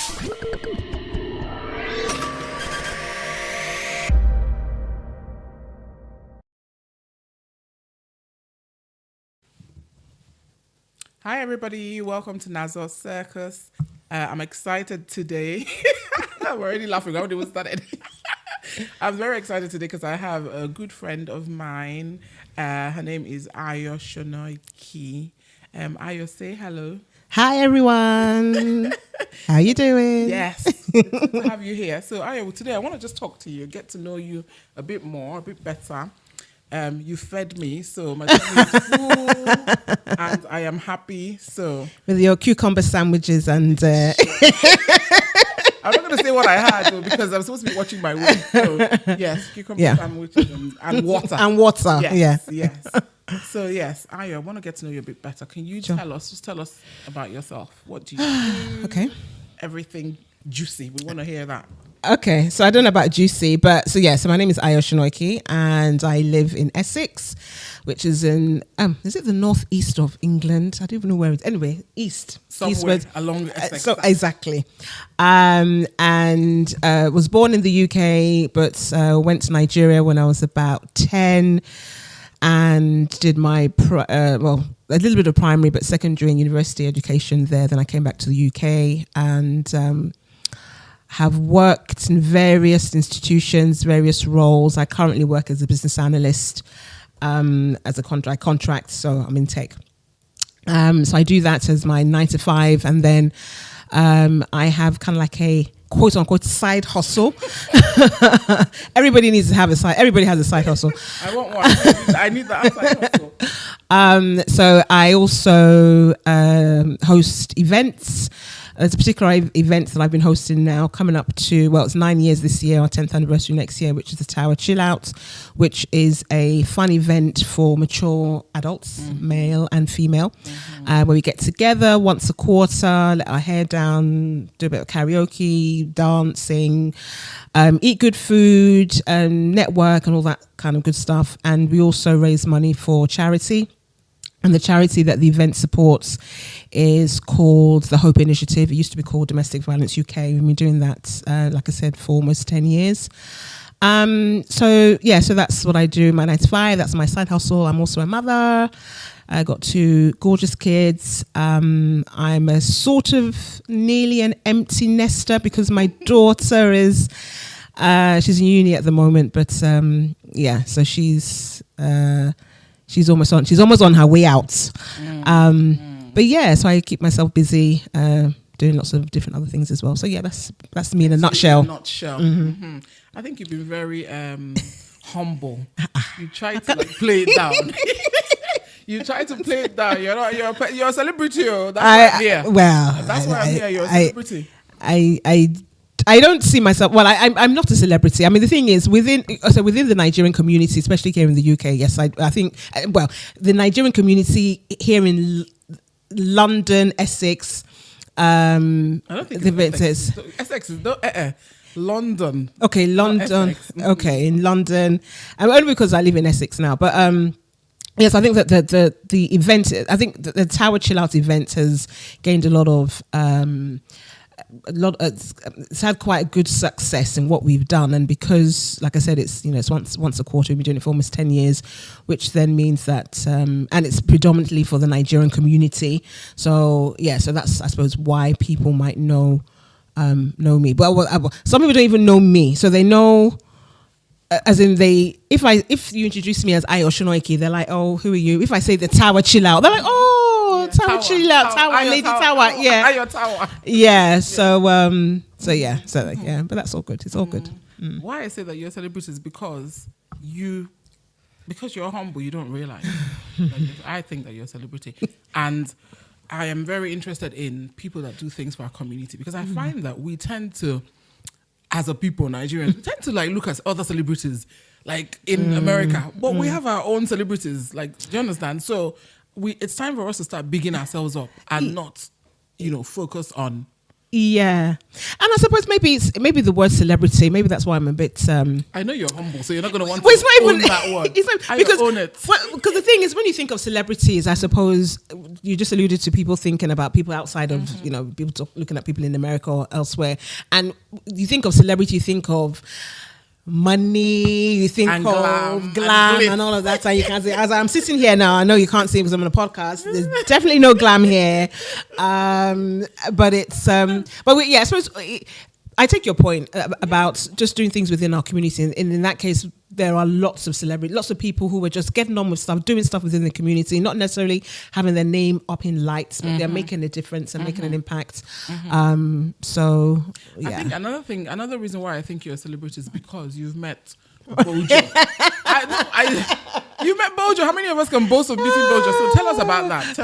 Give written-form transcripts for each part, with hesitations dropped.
Hi everybody, welcome to Nazos Circus. I'm excited today. I'm already laughing, I haven't even started. I'm very excited today because I have a good friend of mine. Her name is Ayo Sonoiki. Ayo, say hello. Hi everyone. How you doing? Yes, it's good to have you here. So Ayo, today I want to just talk to you, get to know you a bit more, a bit better. You fed me, so my tummy is full, and I am happy. So with your cucumber sandwiches and I'm not going to say what I had though, because I'm supposed to be watching my weight. So yes, cucumber sandwiches and water. And water. Yes, yes. So yes, Ayo, I want to get to know you a bit better. Can you tell us about yourself? What do you do? Okay. Everything juicy. We want to hear that. Okay, so I don't know about juicy, but so my name is Ayo Sonoiki and I live in Essex, which is in, is it the northeast of England? I don't even know where it's, anyway, Somewhere along Essex. So exactly. And was born in the UK, but went to Nigeria when I was about 10 and did my, a little bit of primary, but secondary and university education there. Then I came back to the UK and have worked in various institutions, various roles. I currently work as a business analyst, as a contract, so I'm in tech. So I do that as my 9 to 5, and then I have kind of like a quote unquote side hustle. Everybody needs to have a side. Everybody has a side hustle. I want one. I need that side hustle. So I also host events. There's a particular event that I've been hosting now, coming up to, it's 9 years this year, our 10th anniversary next year, which is the Tower Chill Out, which is a fun event for mature adults, male and female, where we get together once a quarter, let our hair down, do a bit of karaoke, dancing, eat good food, network and all that kind of good stuff. And we also raise money for charity. And the charity that the event supports is called the Hope Initiative. It used to be called Domestic Violence UK. We've been doing that, like I said, for almost 10 years. So that's what I do, my 9 to 5. That's my side hustle. I'm also a mother. I got 2 gorgeous kids. I'm a sort of nearly an empty nester because my daughter is, she's in uni at the moment, but so she's almost on her way out. But so I keep myself busy doing lots of different other things as well. So that's me in a nutshell. I think you've been very humble. You try to play it down. You try to play it down. You're a celebrity. That's why I'm here. That's why I'm here. You're a celebrity. I don't see myself. Well, I'm not a celebrity. I mean, the thing is, within the Nigerian community, especially here in the UK, yes, I think. The Nigerian community here in London, Essex. I don't think Essex is London. Okay, London. Okay, in London. Only because I live in Essex now, but. Yes, I think that the event. I think the Tower Chill Out event has gained a lot of. It's had quite a good success in what we've done, and because, like I said, it's once a quarter. We've been doing it for almost 10 years, which then means that and it's predominantly for the Nigerian community. So that's, I suppose, why people might know me. But some people don't even know me, so they know. As in if you introduce me as Ayo Sonoiki, they're like, oh, who are you? If I say the Tower Chill Out, they're like, oh, Tower Chill Out, Tower Lady Tower, yeah, AYOTAWA. Yeah. So but that's all good. It's all good. Why I say that you're a celebrity is because you're humble. You don't realize. I think that you're a celebrity, and I am very interested in people that do things for our community, because I find that we tend to, as a people, Nigerians, we tend to look at other celebrities like in America, but we have our own celebrities. Do you understand? So it's time for us to start bigging ourselves up and not, focus on Yeah, and I suppose maybe the word celebrity. Maybe that's why I'm a bit. I know you're humble, so you're not going to want Well, to it's not own even that word. It's not, because own it. Because the thing is, when you think of celebrities, I suppose you just alluded to people thinking about people outside of people looking at people in America or elsewhere, and you think of celebrity, you think of money, you think And of glam and all of that. And you can say, as I'm sitting here now, I know you can't see because I'm on a podcast. There's definitely no glam here, but it's I suppose I take your point about just doing things within our community, and in that case, there are lots of celebrities, lots of people who are just getting on with stuff, doing stuff within the community, not necessarily having their name up in lights, but they're making a difference and making an impact. So, yeah. I think another reason why I think you're a celebrity is because you've met Bojo. You met Bojo. How many of us can boast of meeting Bojo? So tell us about that.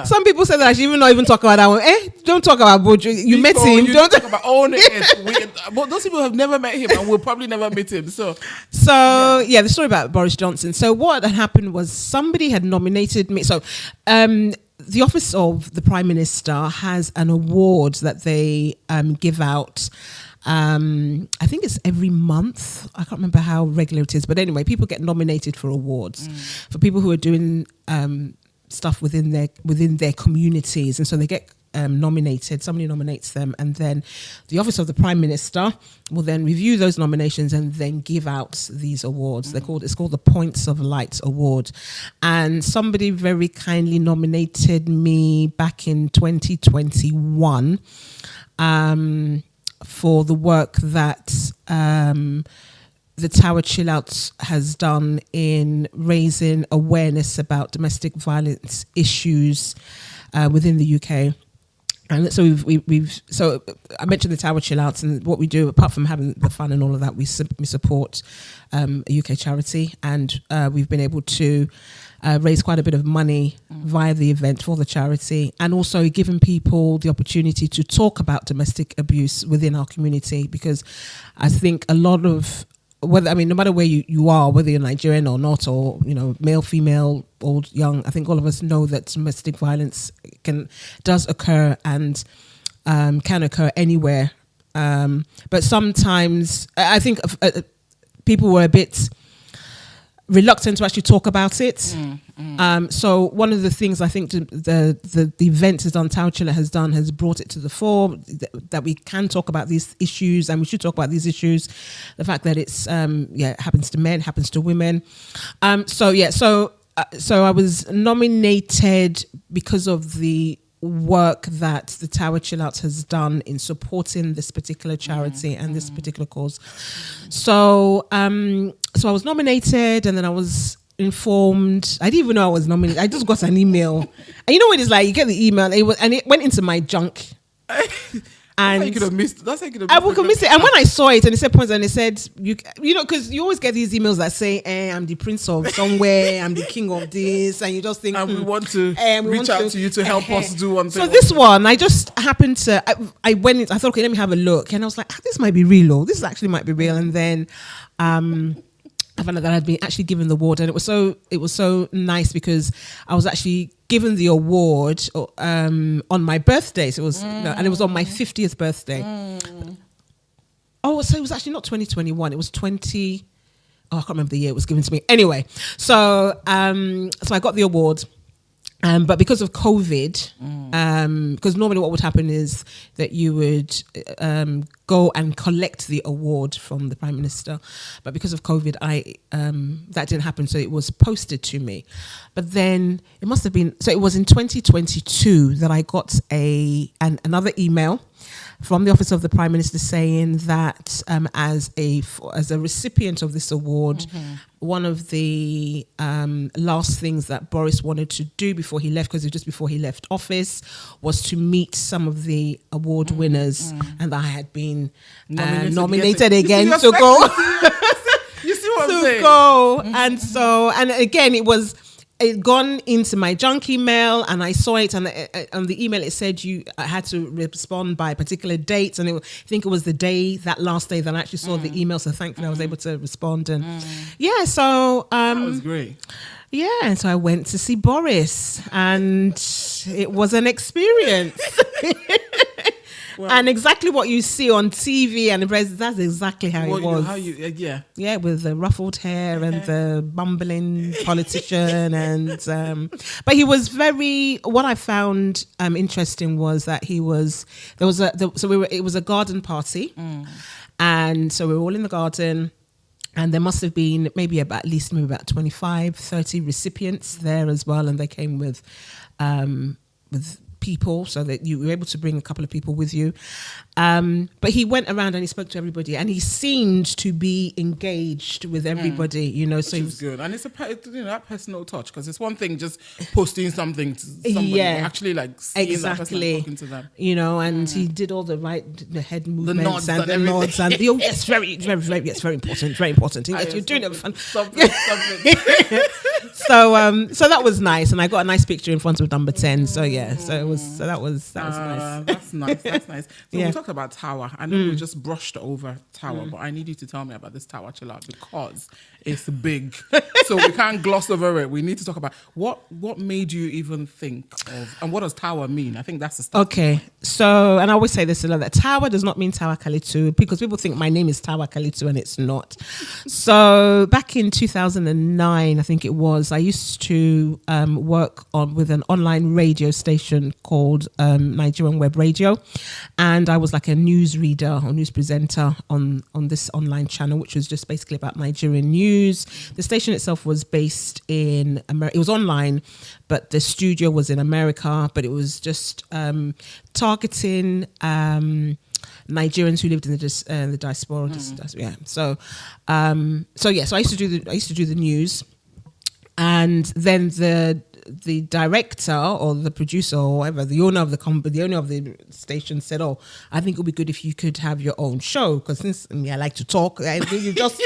Some people say that I should even not even talk about that one. Don't talk about Bojo. You met him. Don't talk about own it. But those people have never met him and will probably never meet him. So the story about Boris Johnson. So what had happened was somebody had nominated me. So the office of the Prime Minister has an award that they give out. I think it's every month. I can't remember how regular it is, but anyway, people get nominated for awards for people who are doing stuff within their communities, and so they get nominated. Somebody nominates them, and then the office of the Prime Minister will then review those nominations and then give out these awards. It's called the Points of Light Award, and somebody very kindly nominated me back in 2021. For the work that the Tower Chill Out has done in raising awareness about domestic violence issues within the UK. And so so I mentioned the Tower Chill Out, and what we do, apart from having the fun and all of that, we support a UK charity, and we've been able to raise quite a bit of money via the event for the charity, and also giving people the opportunity to talk about domestic abuse within our community, because I think a lot of no matter where you are, whether you're Nigerian or not, or male, female, old, young, I think all of us know that domestic violence does occur and can occur anywhere. But sometimes I think people were a bit reluctant to actually talk about it. So one of the things I think the event has done, Tower Chiller has done, has brought it to the fore that we can talk about these issues, and we should talk about these issues. The fact that it's it happens to men, happens to women. So I was nominated because of the work that the Tower Chill Out has done in supporting this particular charity and this particular cause. So I was nominated, and then I was informed. I didn't even know I was nominated. I just got an email, and you know what it's like. You get the email, it went into my junk. And you could have missed. That's how you could have missed. I would have missed it. And when I saw it, and it said points, and it said because you always get these emails that say, "I'm the prince of somewhere. I'm the king of this," and you just think, and we want to reach out to you to help us do one thing. So this one, I just happened to. I went in. I thought, okay, let me have a look, and I was like, this might be real. Or this actually might be real. And then, I found out that I'd been actually given the award, and it was so nice because I was actually given the award on my birthday. So it was, and it was on my 50th birthday. Oh, so it was actually not 2021. It was 20. Oh, I can't remember the year it was given to me. Anyway, so I got the award. But because of COVID, because normally what would happen is that you would go and collect the award from the Prime Minister. But because of COVID, that didn't happen, so it was posted to me. But then it must have been, so it was in 2022 that I got another email from the office of the Prime Minister saying that as a recipient of this award, one of the last things that Boris wanted to do before he left, because it was just before he left office, was to meet some of the award winners, and that I had been nominated again to go. You see what I'm saying? To go, and again it gone into my junk email, and I saw it, and on the email it said I had to respond by a particular date, and I think it was that last day that I actually saw the email. So thankfully I was able to respond, and so that was great. Yeah, and so I went to see Boris, and it was an experience. Well, and exactly what you see on TV and the press, that's exactly how it was. Yeah, with the ruffled hair and the bumbling politician, and but he was very. What I found interesting was that it was a garden party, and so we were all in the garden. And there must have been maybe about 25, 30 recipients there as well. And they came with people, so that you were able to bring a couple of people with you. But he went around and he spoke to everybody, and he seemed to be engaged with everybody, you know. So it was good, and it's that personal touch, because it's one thing just posting something to somebody, actually like seeing that person and talking to them, you know. And he did all the head movements, the nods, and yes, very important, very important. You're doing it fun. Something. So that was nice, and I got a nice picture in front of number 10. So yeah, that was nice. That's nice. That's nice. So we talked about Tawa. I know we just brushed over Tawa, but I need you to tell me about this Tawa chill out, because it's big. So we can't gloss over it. We need to talk about what made you even think of, and what does Tawa mean? I think that's the start. Okay. So, and I always say this a lot, that Tawa does not mean Tawa Kalitu, because people think my name is Tawa Kalitu and it's not. So back in 2009, I think it was, I used to work with an online radio station called Nigerian Web Radio, and I was like a news reader or news presenter on this online channel, which was just basically about Nigerian news. The station itself was based in America. It was online, but the studio was in America, but it was just targeting Nigerians who lived in the diaspora. So I used to do the news, and then the director or the producer or whatever, the owner of the company, the owner of the station said, "Oh, I think it would be good if you could have your own show, because since I like to talk, you just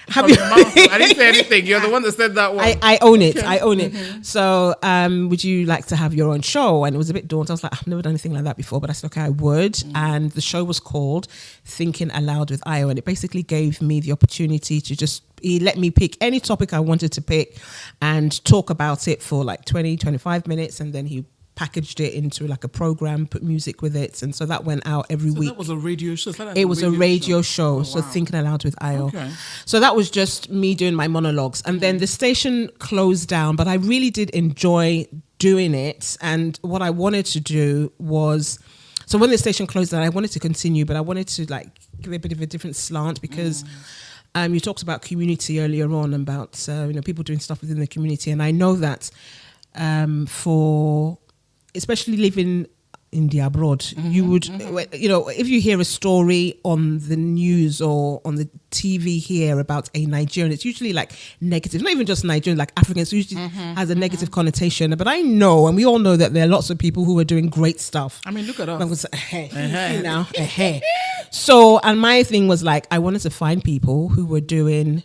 have your mouth. I didn't say anything. You're the one that said that one. I own it. I own it. So, would you like to have your own show?" And it was a bit daunting. I was like, I've never done anything like that before, but I said, okay, I would. And the show was called Thinking Aloud with Ayo, and it basically gave me the opportunity to he let me pick any topic I wanted to pick and talk about it for like 20-25 minutes, and then he packaged it into like a program, put music with it, and so that went out every week. That was a radio show? It was a radio show. So Thinking Aloud with Ayo. Okay. So that was just me doing my monologues, and then the station closed down, but I really did enjoy doing it. And what I wanted to do was, so when the station closed down, I wanted to continue, but I wanted to like give it a bit of a different slant, because you talked about community earlier on, about people doing stuff within the community, and I know that for especially living in the abroad, you would, if you hear a story on the news or on the TV here about a Nigerian, it's usually like negative, not even just Nigerian, like Africans, usually has a negative connotation. But I know, and we all know, that there are lots of people who are doing great stuff. I mean, look at us. So, and my thing was like, I wanted to find people who were doing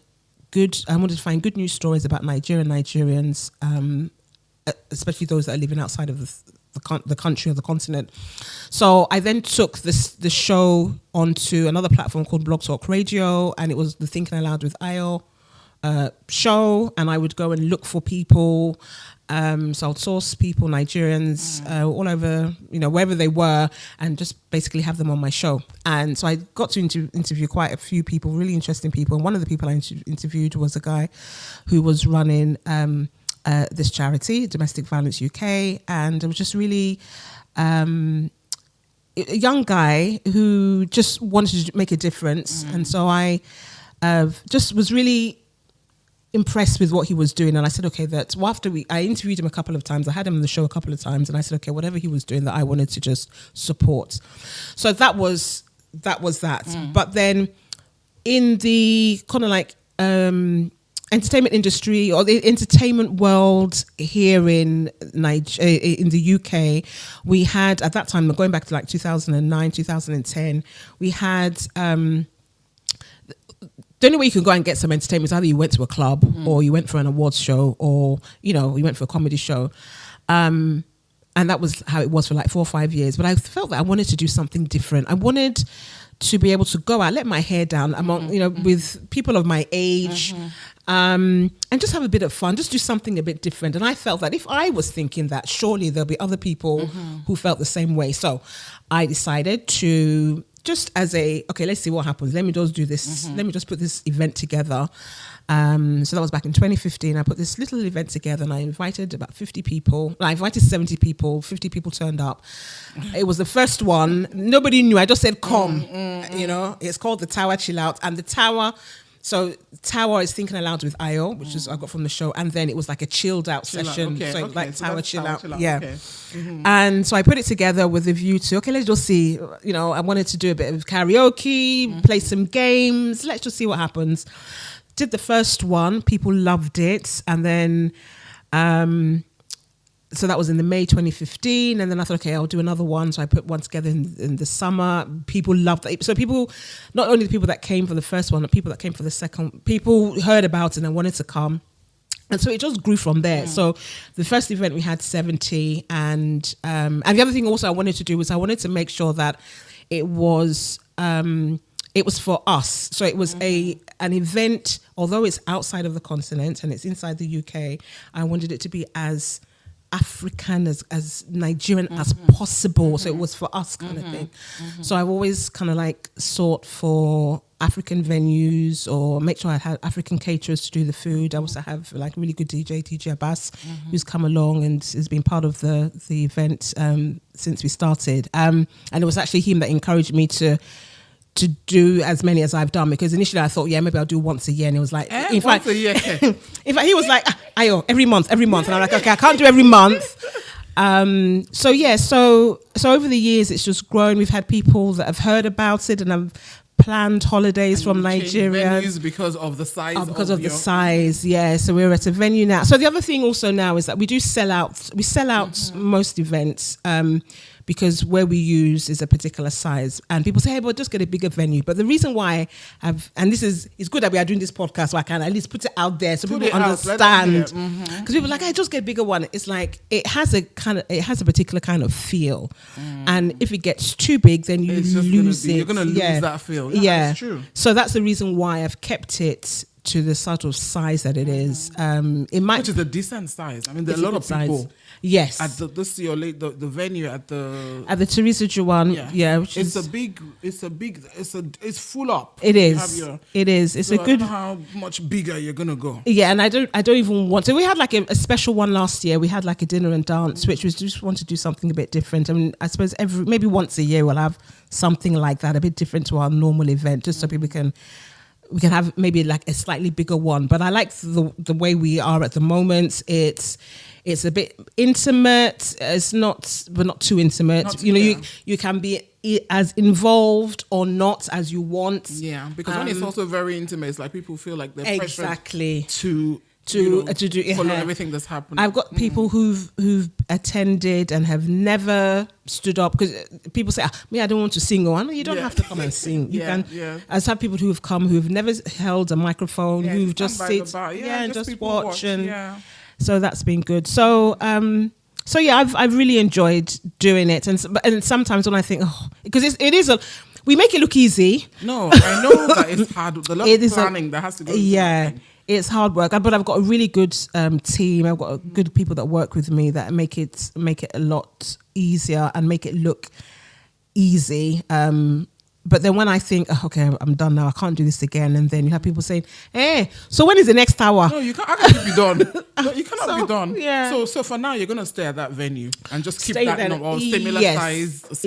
good, I wanted to find good news stories about Nigerians, especially those that are living outside of the country or the continent. So I then took the show onto another platform called Blog Talk Radio, and it was the Thinking Aloud with Ayo show, and I would go and look for people. So I'd source people, Nigerians, all over, wherever they were, and just basically have them on my show. And so I got to interview quite a few people, really interesting people. And one of the people I interviewed was a guy who was running this charity, Domestic Violence UK, and it was just really a young guy who just wanted to make a difference. And so I just was really impressed with what he was doing, and I said, okay, I interviewed him a couple of times, I had him on the show a couple of times, and I said, okay, whatever he was doing, that I wanted to just support. So that was that. But then in the kind of like entertainment industry, or the entertainment world here in the UK, we had, at that time, going back to like 2009, 2010, we had the only way you can go and get some entertainment is either you went to a club or you went for an awards show, or you went for a comedy show, and that was how it was for like 4 or 5 years. But I felt that I wanted to do something different. I wanted to be able to go out, let my hair down among, with people of my age, and just have a bit of fun, just do something a bit different. And I felt that if I was thinking that, surely there'll be other people who felt the same way. So I decided to just let's see what happens. Let me just do this. Let me just put this event together. So that was back in 2015. I put this little event together and I invited about 50 people. I invited 70 people, 50 people turned up. It was the first one. Nobody knew. I just said, come, it's called the Tower Chill Out. And the Tower, so Tower is Thinking Aloud with Ayo, which is I got from the show. And then it was like a chilled out session. Tower Chill Out. Yeah. Okay. And so I put it together with a view to, let's just see, I wanted to do a bit of karaoke, play some games. Let's just see what happens. Did the first one, people loved it, and then so that was in the May 2015, and then I thought, I'll do another one. So I put one together in the summer. People loved it. So people, not only the people that came for the first one, but people that came for the second, people heard about it and wanted to come. And so it just grew from there. So the first event we had 70, and the other thing also I wanted to do was I wanted to make sure that it was for us. So it was an event, although it's outside of the continent and it's inside the UK, I wanted it to be as African, as Nigerian as possible. So it was for us kind of thing. So I've always kind of like sought for African venues or make sure I had African caterers to do the food. I also have like really good DJ Abbas, who's come along and has been part of the event since we started. And it was actually him that encouraged me to do as many as I've done, because initially I thought, maybe I'll do once a year, and it was like, once a year. In fact, he was like, Ayo, every month, and I'm like, okay, I can't do every month. So over the years it's just grown. We've had people that have heard about it and have planned holidays from Nigeria venues because of the size. The size, yeah. So we're at a venue now. So the other thing also now is that we do sell out. We sell out most events. Because where we use is a particular size, and people say, hey, but just get a bigger venue. But the reason why it's good that we are doing this podcast, so I can at least put it out there so people understand. Because people are like, hey, just get a bigger one. It's like it has a particular kind of feel, and if it gets too big, then you lose it. You're going to lose that feel. Yeah, that's true. So that's the reason why I've kept it to the sort of size that it is. Which is a decent size. I mean, there are a lot of people. Yes. At the venue at the Teresa Juan. Yeah. Which it's full up. It is. It is. It's so a good. I don't know how much bigger you're gonna go. Yeah, and I don't even want. So we had like a special one last year. We had like a dinner and dance, which was just want to do something a bit different. I mean, I suppose maybe once a year we'll have something like that, a bit different to our normal event, just so people we can have maybe like a slightly bigger one. But I like the way we are at the moment. It's a bit intimate. But not too intimate. You can be as involved or not as you want. Yeah, because when it's also very intimate, it's like people feel like they're exactly to follow everything that's happening. I've got people who've attended and have never stood up, because people say, I don't want to sing. Or you don't have to come and sing. You can. Yeah. I have people who have come who've never held a microphone, who've just sit and just watch. So that's been good. So I've really enjoyed doing it, and sometimes when I think, because it is we make it look easy. No, I know that it's hard. The lot of planning that has to go. Yeah. It's hard work, but I've got a really good team. I've got good people that work with me that make it a lot easier and make it look easy. But then when I think, okay, I'm done now, I can't do this again, and then you have people saying, hey, so when is the next hour? No, you can't. How can you be done? No, you cannot be done. Yeah. So for now, you're gonna stay at that venue and just keep that number or similar size.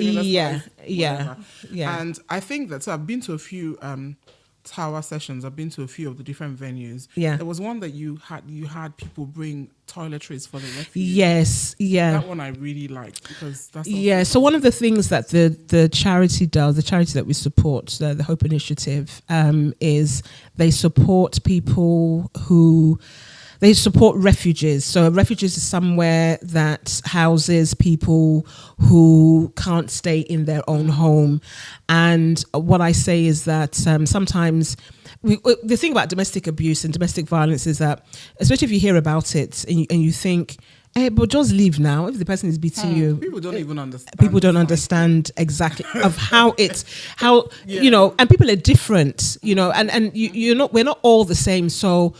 Yeah. And I think that I've been to a few Tower sessions. I've been to a few of the different venues. Yeah. There was one that you had people bring toiletries for the refugees. Yes. Yeah. That one I really liked, because that's so one of the things that the charity does, the charity that we support, the Hope Initiative, is they support people they support refugees. So refugees is somewhere that houses people who can't stay in their own home. And what I say is that sometimes the thing about domestic abuse and domestic violence is that, especially if you hear about it and you think, but just leave now. If the person is beating you, people don't even understand. People don't understand exactly of how you know, and people are different, you know, and you're not. We're not all the same, so.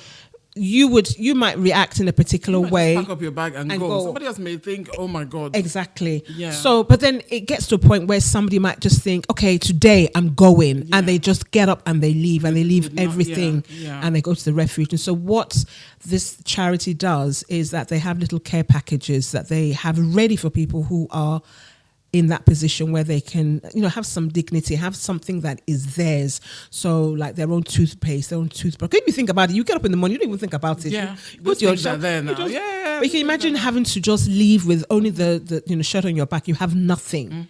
You might react in a particular way. Just pack up your bag and go. Somebody else may think, oh my God. Exactly. Yeah. So, but then it gets to a point where somebody might just think, okay, today I'm going. And they just get up and they leave and they leave everything and they go to the refuge. And so what this charity does is that they have little care packages that they have ready for people who are in that position where they can, you know, have some dignity, have something that is theirs. So like their own toothpaste, their own toothbrush. If you think about it, you get up in the morning, you don't even think about it. Yeah. You go to your shop. But you can imagine having to just leave with only the you know, shirt on your back. You have nothing.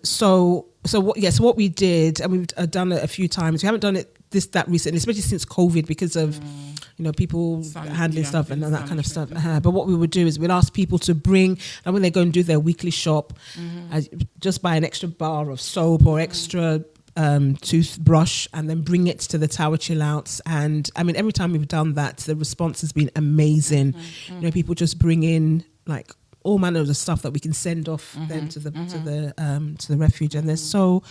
So what we did, and we've done it a few times. We haven't done it that recently, especially since COVID, because of you know, people handling stuff and that kind of stuff. But what we would do is we'd ask people to bring, and when they go and do their weekly shop, just buy an extra bar of soap or extra toothbrush, and then bring it to the Tower Chill Outs. And I mean, every time we've done that, the response has been amazing. You know, people just bring in like all manner of the stuff that we can send off then to the refuge, and they're so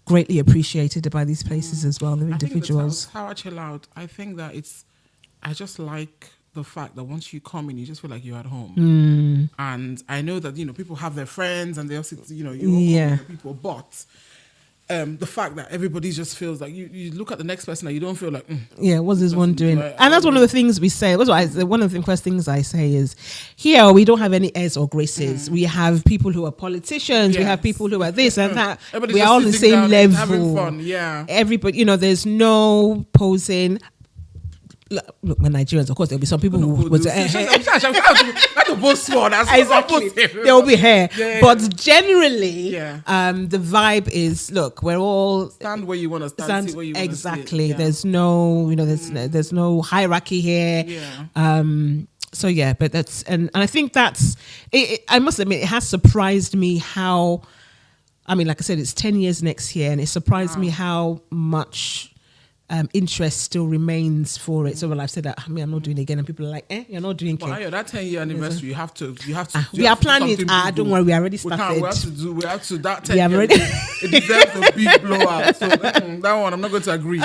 greatly appreciated by these places as well, the individuals. I think Tower Chill Out, I think that I just like the fact that once you come in, you just feel like you're at home. And I know that, you know, people have their friends and they also, you know, you people, but the fact that everybody just feels like you look at the next person and you don't feel like, what's this one doing? And that's one of the things we say. That's why one of the first things I say is, here we don't have any airs or graces. We have people who are politicians. We have people who are this and that. We are all on the same level. Having fun, yeah. Everybody, you know, there's no posing. Look, my Nigerians, of course, there'll be some people who would say, exactly. There will be hair. But generally, the vibe is, look, we're all stand where you want to stand, sit where you want to sit. Exactly. There's no, you know, there's no hierarchy here. So yeah, but that's, and I think that's, I must admit, it has surprised me how, I mean, like I said, it's 10 years next year, and it surprised me how much interest still remains for it. So when I've said that, I mean, I'm not doing it again, and people are like, you're not doing it. Well, that 10-year anniversary, you have to. We are planning it. Don't worry, we already started. We have to. That 10 years, it deserves a big blowout. So that one, I'm not going to agree.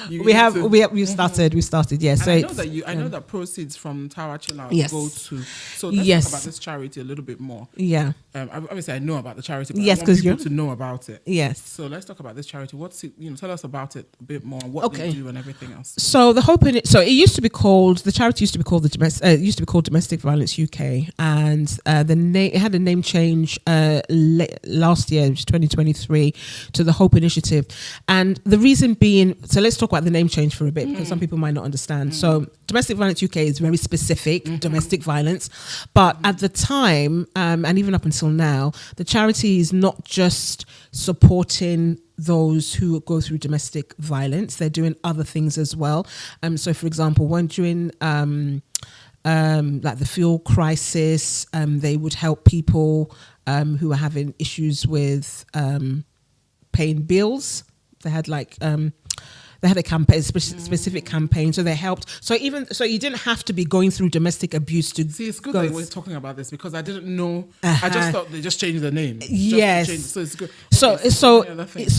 We started. Yes. Yeah, so I know that proceeds from Tower Chill Out go to. So let's talk about this charity a little bit more. Yeah. Obviously, I know about the charity, but yes, I want people to know about it. Yes. So let's talk about this charity. What's it? You know, tell us about it a bit more. What they do and everything else. So it used to be called, the charity used to be called Domestic Violence UK, and it had a name change last year, which is 2023, to the Hope Initiative. And the reason being, so let's talk about the name change for a bit, because some people might not understand. So Domestic Violence UK is very specific, domestic violence, but at the time, and even up until now, the charity is not just supporting those who go through domestic violence. They're doing other things as well. So for example, when during like the fuel crisis, they would help people who are having issues with paying bills. They had a campaign, specific campaign, so they helped. So you didn't have to be going through domestic abuse to see. It's good that we're talking about this, because I didn't know. I just thought they just changed the name. Yes, so it's good. So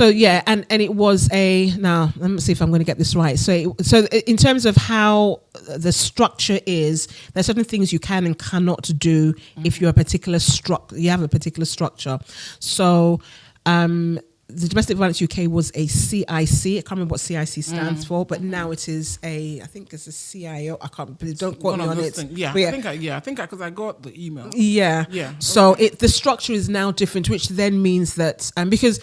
yeah, and it was now. Let me see if I'm going to get this right. So in terms of how the structure is, there's certain things you can and cannot do if you're you have a particular structure. So. The Domestic Violence UK was a CIC. I can't remember what CIC stands for, but now it is I think it's a CIO. I can't, don't quote me on it. I think because I got the email. Yeah. So the structure is now different, which then means that, because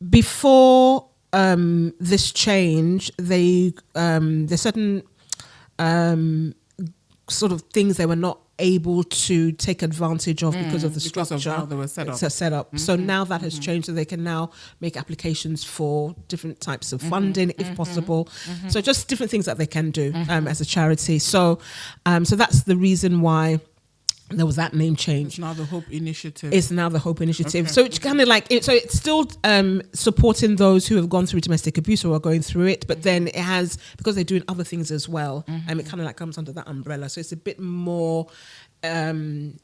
before this change, there's certain sort of things they were not able to take advantage of because of the structure, of how they were set up. So now that has changed, so they can now make applications for different types of funding if possible. So just different things that they can do as a charity. So that's the reason why there was that name change. It's now the Hope Initiative. Okay. So it's kind of like so it's still supporting those who have gone through domestic abuse or are going through it, but then it has, because they're doing other things as well, it kind of like comes under that umbrella. So it's a bit more it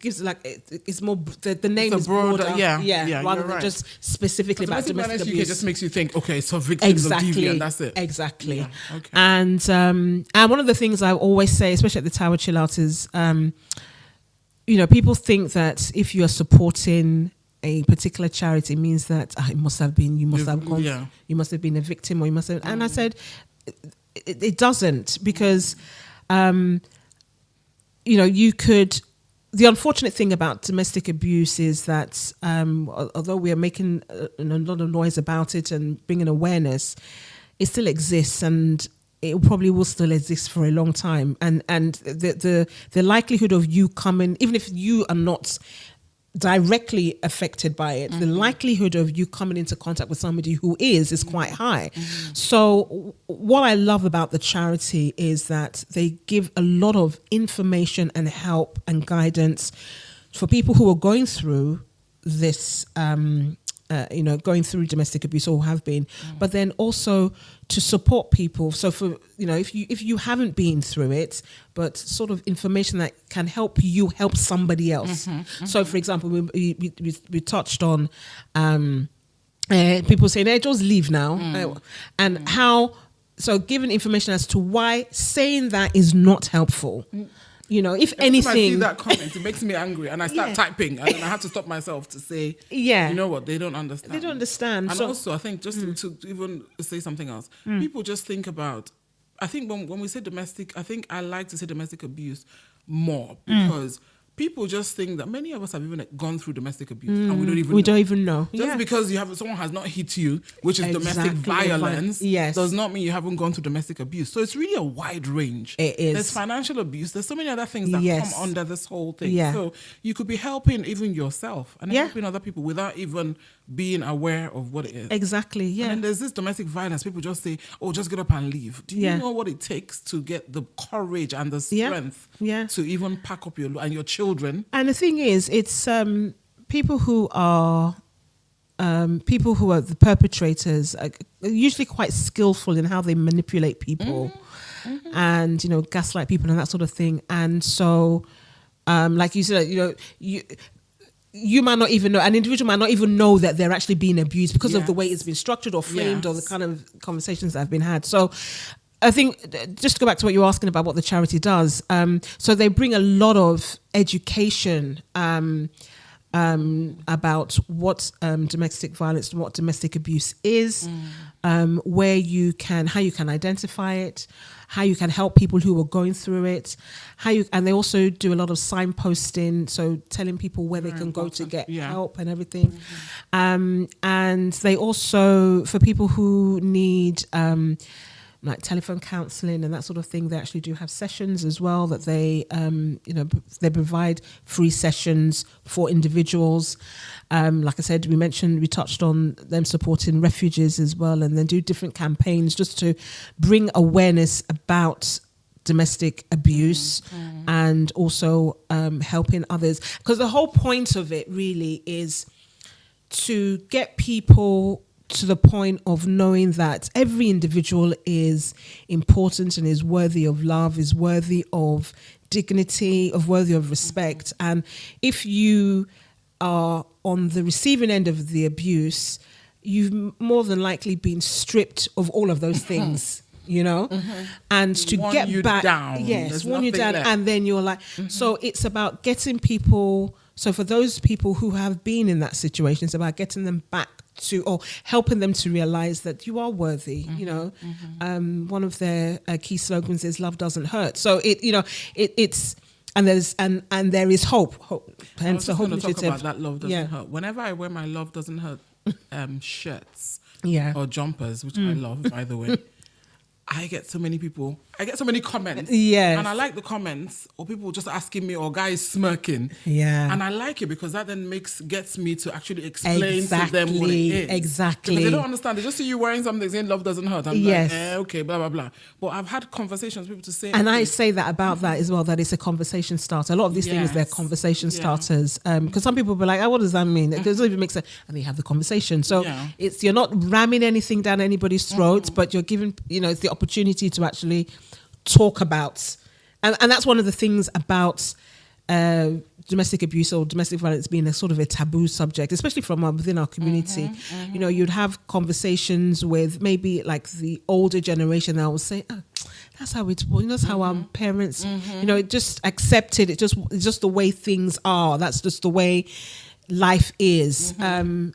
gives like it's more the name It's is a broader, broader, rather than right. just specifically about domestic abuse. UK just makes you think, okay, so victims of DV, and that's it. Exactly. Yeah, okay. And one of the things I always say, especially at the Tower Chill Out, is people think that if you are supporting a particular charity, it means that you must have been a victim, or you must have. And I said, it doesn't, because you could. The unfortunate thing about domestic abuse is that although we are making a lot of noise about it and bringing awareness, it still exists, and it probably will still exist for a long time. And the likelihood of you coming, even if you are not directly affected by it, the likelihood of you coming into contact with somebody who is quite high. So what I love about the charity is that they give a lot of information and help and guidance for people who are going through this going through domestic abuse or have been, but then also to support people. So for if you haven't been through it, but sort of information that can help you help somebody else. So for example, we touched on people saying, "Hey, just leave now," and how. So giving information as to why saying that is not helpful. If anything, I see that comment, it makes me angry, and I start typing, and then I have to stop myself to say, you know what, they don't understand. They don't understand. And also, I think just to even say something else, people just think about. I think when we say domestic, I think I like to say domestic abuse more, because people just think that many of us have even gone through domestic abuse, and we don't even know. Just because someone has not hit you, which is domestic violence, does not mean you haven't gone through domestic abuse. So it's really a wide range. It is. There's financial abuse. There's so many other things that come under this whole thing. So you could be helping even yourself and helping other people without even being aware of what it is. Exactly. Yeah. And then there's this domestic violence. People just say, "Oh, just get up and leave." Do you know what it takes to get the courage and the strength to even pack up your children? And the thing is, it's people who are the perpetrators are usually quite skillful in how they manipulate people and gaslight people and that sort of thing. And so, like you said, you might not even know, an individual might not even know that they're actually being abused because of the way it's been structured or framed or the kind of conversations that have been had. So I think, just to go back to what you were asking about what the charity does, so they bring a lot of education about what domestic violence, what domestic abuse is, how you can identify it, how you can help people who are going through it, and they also do a lot of signposting, so telling people where they can go to get help and everything. And they also, for people who need like telephone counselling and that sort of thing, they actually do have sessions as well that they they provide free sessions for individuals. Like I said, we touched on them supporting refugees as well, and then do different campaigns just to bring awareness about domestic abuse and also helping others, because the whole point of it really is to get people to the point of knowing that every individual is important and is worthy of love, is worthy of dignity, worthy of respect. And if you are on the receiving end of the abuse, you've more than likely been stripped of all of those things. And to get you back down. Yes, worn you down, and then you're like, so it's about getting people. So for those people who have been in that situation, it's about getting them back to, or helping them to realize that you are worthy. One of their key slogans is "Love doesn't hurt." So it's and there is hope. Hence the hope initiative. Talk about that love doesn't hurt. Whenever I wear my love doesn't hurt shirts, or jumpers, which I love, by the way. I get so many comments. Yes. And I like the comments, or people just asking me, or guys smirking. Yeah. And I like it because that then gets me to actually explain to them what it is. Exactly. Because they don't understand. They just see you wearing something saying love doesn't hurt. I'm like, okay, blah, blah, blah. But I've had conversations with people to say... And I say that about that as well, that it's a conversation starter. A lot of these things, they're conversation starters. Because some people will be like, what does that mean? It doesn't even make sense. And they have the conversation. So you're not ramming anything down anybody's throat, but you're giving, it's the opportunity to actually talk about and that's one of the things about domestic abuse or domestic violence being a sort of a taboo subject, especially from within our community. You know, you'd have conversations with maybe like the older generation that would say, oh, that's how it's, you know, that's how our parents, you know, it just accepted it. It's just the way things are. That's just the way life is. And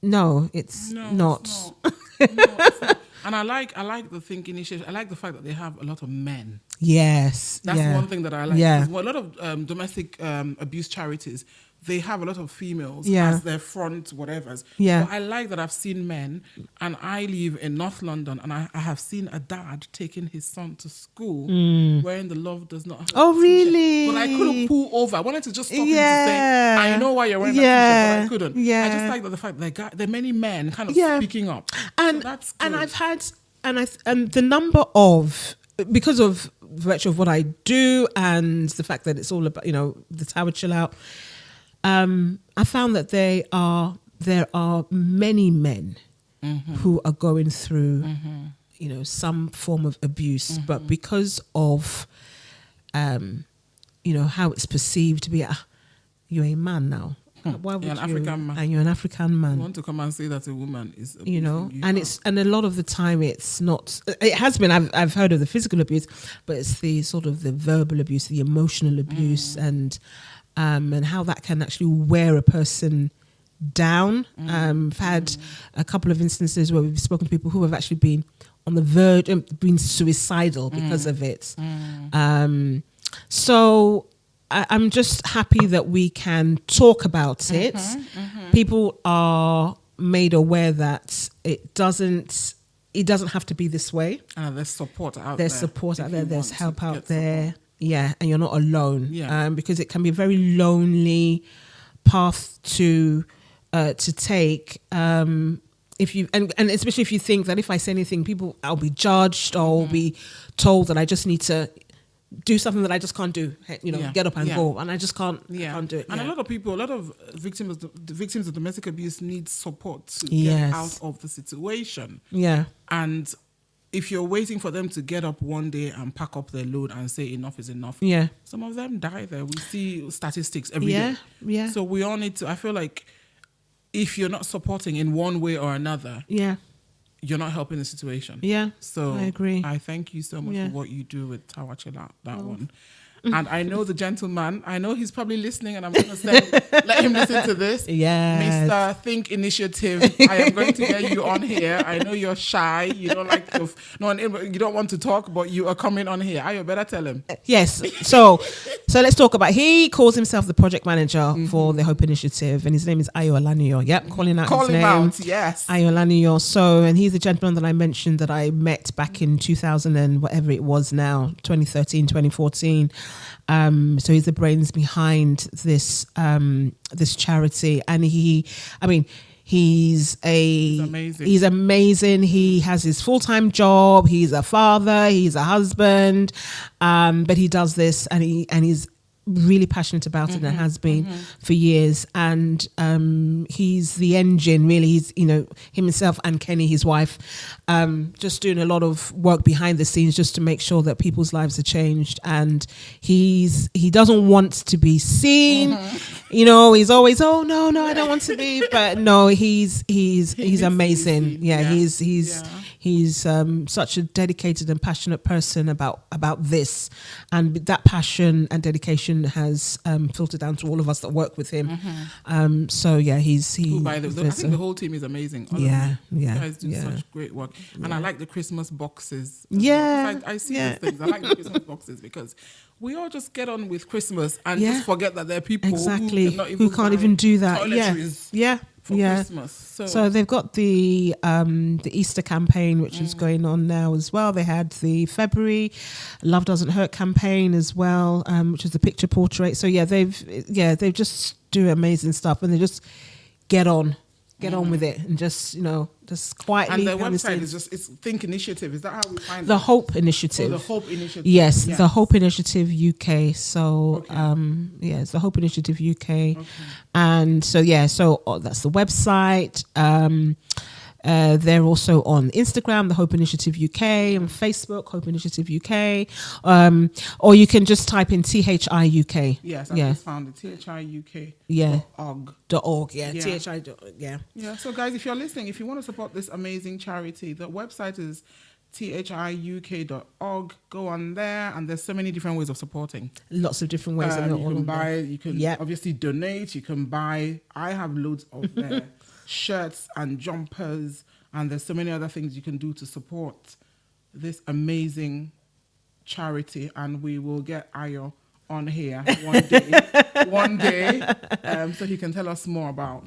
no, it's not. It's not. No, it's not. And I like the Think Initiative. I like the fact that they have a lot of men. Yes. That's one thing that I like. Yeah. Because a lot of domestic abuse charities, they have a lot of females Yeah. as their front whatevers. Yeah. But I like that I've seen men, and I live in North London, and I have seen a dad taking his son to school wearing the Love Does Not Hurt Oh, t-shirt. really? But I couldn't pull over. I wanted to just stop him to Yeah. say, I know why you're wearing that t-shirt, but I couldn't. Yeah. I just like that the fact that there are many men kind of Yeah. speaking up. And So that's good. and I've had and the number of, because of virtue of what I do and the fact that it's all about, you know, the Tower Chill Out, I found that there are many men who are going through you know, some form of abuse, but because of you know, how it's perceived to be, you're a man now. Why would You're an African man. And you're an African man. You want to come and say that a woman is abusing You know, you and can't. it's, and a lot of the time it's not, it has been, I've heard of the physical abuse, but it's the sort of the verbal abuse, the emotional abuse, and how that can actually wear a person down. I've had a couple of instances where we've spoken to people who have actually been on the verge, been suicidal because of it. So I'm just happy that we can talk about it. People are made aware that it doesn't have to be this way. There's support out there. There's support out if there. you There's want help to out get there. support. Yeah, and you're not alone. Yeah. Because it can be a very lonely path to take. If you and especially if you think that if I say anything, I'll be judged, or I'll be told that I just need to do something that I just can't do. You know, get up and go, and I just can't. I can't do it. And a lot of victims of domestic abuse need support to get out of the situation. Yeah. And if you're waiting for them to get up one day and pack up their load and say enough is enough, some of them die there. We see statistics every day. Yeah. So we all need to. I feel like if you're not supporting in one way or another, you're not helping the situation. Yeah. So I agree. I thank you so much for what you do with Tower Chill Out, that one. And I know the gentleman, I know he's probably listening, and I'm going to let him listen to this. Yes. Mr. Think Initiative, I am going to get you on here. I know you're shy. You don't like to, you don't want to talk, but you are coming on here. Ayo, better tell him. Yes. So let's talk about, he calls himself the project manager for the Hope Initiative, and his name is Ayo Sonoiki. Yep, calling out his name. Call him out, yes. Ayo Sonoiki. So, and he's the gentleman that I mentioned that I met back in 2000 and whatever it was now, 2013, 2014. So he's the brains behind this this charity, and he's amazing. He's amazing. He has his full-time job. He's a father. He's a husband. But he does this, and he's really passionate about it, and has been for years. And he's the engine, really. He's, you know, himself and Kenny, his wife, just doing a lot of work behind the scenes just to make sure that people's lives are changed. And he doesn't want to be seen. You know, he's always, oh no, I don't want to be. But no, he's amazing. He's such a dedicated and passionate person about this, and that passion and dedication has filtered down to all of us that work with him. So yeah, he's by the way, I think the whole team is amazing. You guys do such great work, and I like the Christmas boxes. I see these things. I like the Christmas boxes because we all just get on with Christmas and just forget that there are people who can't even do that. For Christmas. So they've got the Easter campaign, which is going on now as well. They had the February Love Doesn't Hurt campaign as well, which is the picture portrait. So they've just do amazing stuff, and they just get on with it, and just, you know, just quietly. And their website is it's Think Initiative. Is that how we find the Hope Initiative? Oh, the Hope Initiative. Yes, the Hope Initiative UK. So it's the Hope Initiative UK, and so that's the website. They're also on Instagram, the Hope Initiative UK, and Facebook, Hope Initiative UK. Or you can just type in THI UK. Yes, I just found it. THI UK. Yeah. .org. Yeah. Yeah. THI. Yeah. Yeah. So guys, if you're listening, if you want to support this amazing charity, the website is thiuk.org. Go on there, and there's so many different ways of supporting. Lots of different ways. You can buy, you can obviously donate, you can buy. I have loads of their shirts and jumpers, and there's so many other things you can do to support this amazing charity. And we will get Ayo on here one day, so he can tell us more about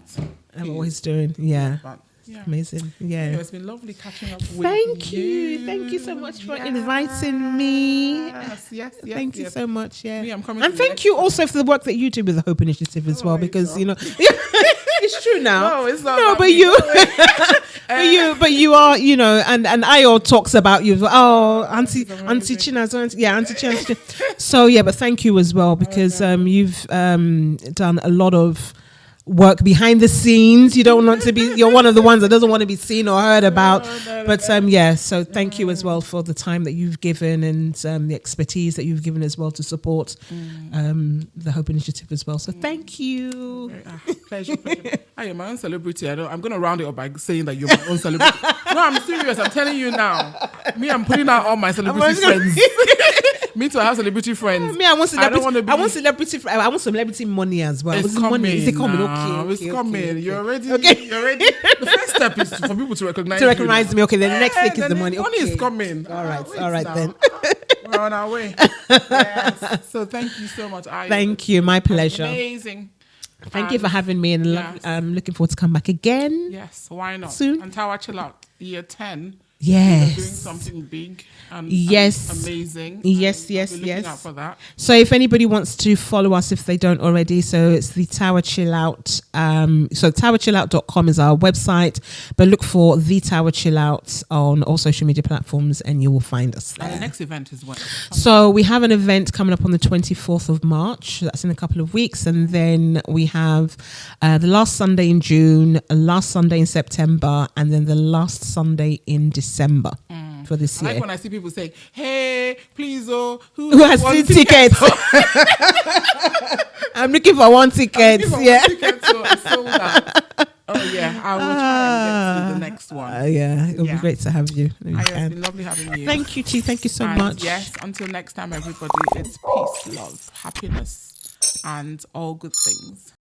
what he's doing. Yeah. But, yeah. Amazing. Yeah. It's been lovely catching up with you. Thank you so much for inviting me. Yes. Thank you so much. Yeah. I'm coming and thank you also for the work that you do with the Hope Initiative as well, because it's true now. No, it's not. No, but you are, and Ayo talks about you. Oh, Auntie China's, Auntie China. So yeah, but thank you as well, because you've done a lot of work behind the scenes. You don't want to be, you're one of the ones that doesn't want to be seen or heard about. So thank you as well for the time that you've given, and the expertise that you've given as well to support the Hope Initiative as well. So thank you. Pleasure. I am my own celebrity. I'm going to round it up by saying that you're my own celebrity. No, I'm serious. I'm telling you now. I'm putting out all my celebrity friends. Me too, I have celebrity friends. I want celebrity. I want celebrity money as well. It's coming. It's coming. It's coming. Okay. You're ready. Okay. You're ready. The first step is for people to recognize me. Okay. Then the next thing is the money. Money is coming. All right then. We're on our way. Yes. So thank you so much, Ayo. Thank you. My pleasure. Amazing. Thank you for having me, and looking forward to come back again. Yes. Why not? Soon. And Tower Chill Out year 10. Yes. Doing something big and amazing. Yes. Looking out for that. So if anybody wants to follow us, if they don't already, so it's the Tower Chill Out. So towerchillout.com is our website, but look for the Tower Chill Out on all social media platforms and you will find us there. And the next event is when? So we have an event coming up on the 24th of March. That's in a couple of weeks. And then we have the last Sunday in June, last Sunday in September, and then the last Sunday in December for this year. I like when I see people say, hey, please, who has three tickets? I'm looking for one ticket. One ticket, so I sold that. Oh, yeah. I will try and get to the next one. It'll be great to have you. It's been lovely having you. Thank you, Chi. Thank you so much. Yes, until next time, everybody, it's peace, love, happiness, and all good things.